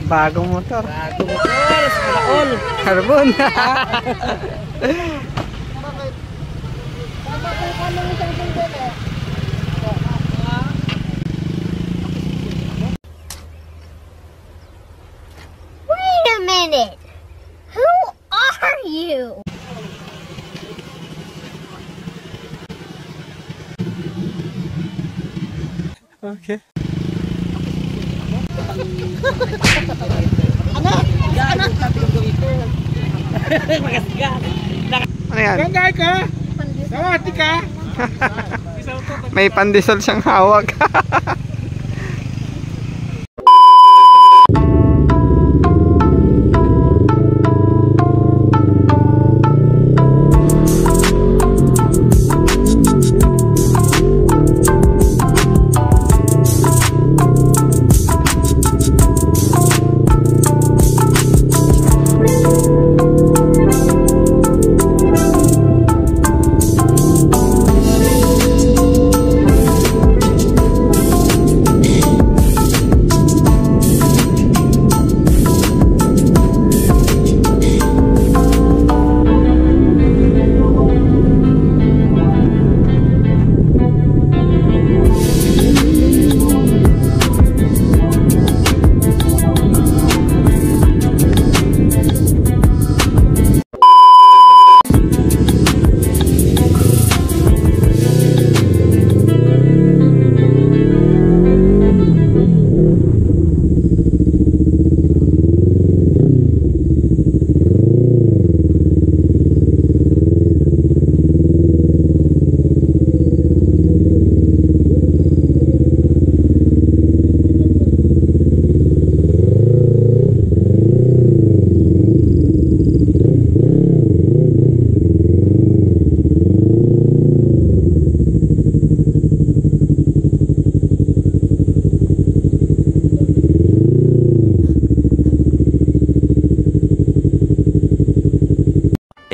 Bagong motor. Bagong motor. All. Carbon. Wait a minute. Who are you? Okay. Ano yan? Gangay ka? Kawati ka? May pandesal siyang hawak.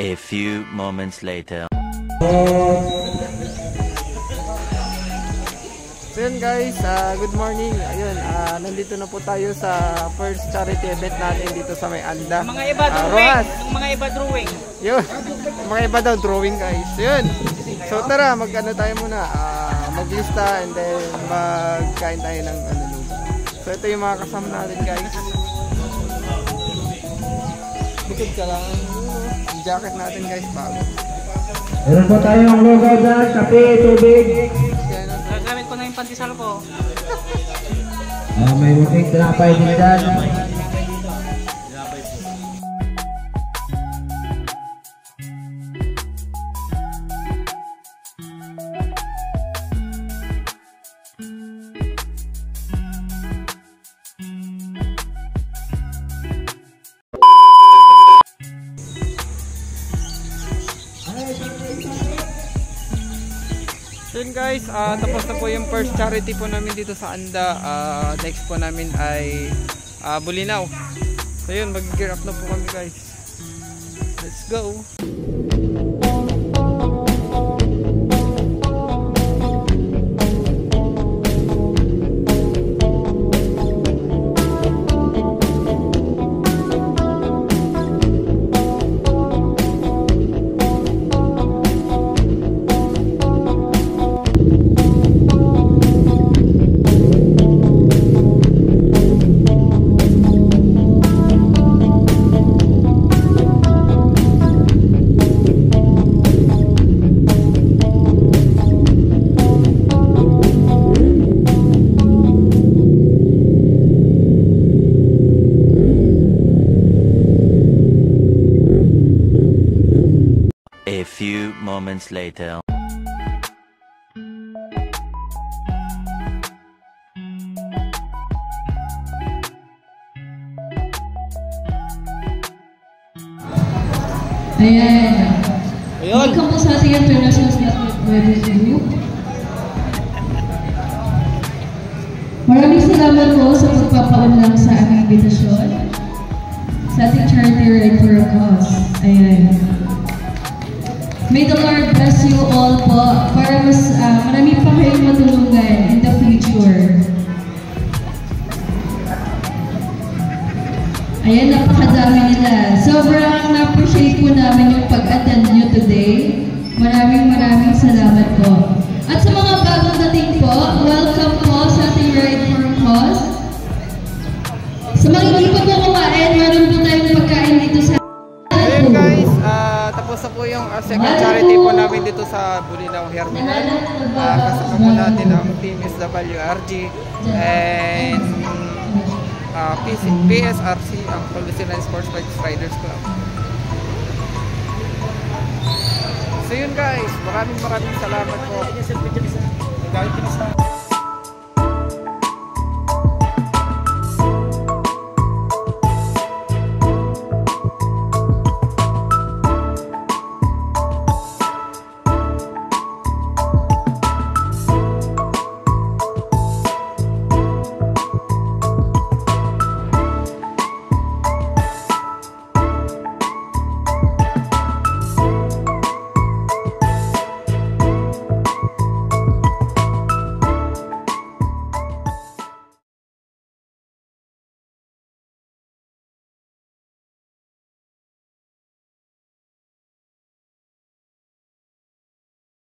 A few moments later. So yun guys, good morning. Ayun, nandito na po tayo sa first charity event natin dito sa may Anda. Mga iba drawing. Mga iba drawing. Yun, mga iba daw drawing guys. Yun. So tara, mag-ano tayo muna. Maglista and then magkain tayo ng ano. So ito yung mga kasama natin guys. Bukod ka lang. Yung jacket natin guys, bago. Meron po tayong logo dyan, kape, tubig. Gagamit ko na yung pandesal ko. May muting tinapay din dyan. So yun guys, tapos na po yung first charity po namin dito sa Anda. Next po namin ay Bulinaw. So yun, mag-gear up na po kami guys. Let's go! A few moments later. Ayan. Ayun. Welcome po sa ating International Statement Wedding Group. Maraming salamat po sa pagpapaunlak sa aming imbitasyon sa ating charity ride for a cause. Ayan. May the Lord bless you all po para mas marami pa kayong matulungan in the future. Ayan, napakadami nila. Sobrang na-appreciate po namin yung pag-attend nyo today. Maraming salamat po. At sa mga bagong dating po, welcome po sa ating Ride for a Cause. Sa mga hindi pa po kumain, meron po tayong pagkain dito sa... Ayun guys, tapos na po yung second charity po namin dito sa Bulinaw Herminal. Kasama po natin ang Team SWRG and PSRC, ang Pangasinan Sports Bikes Riders Club. So yun guys, maraming salamat po.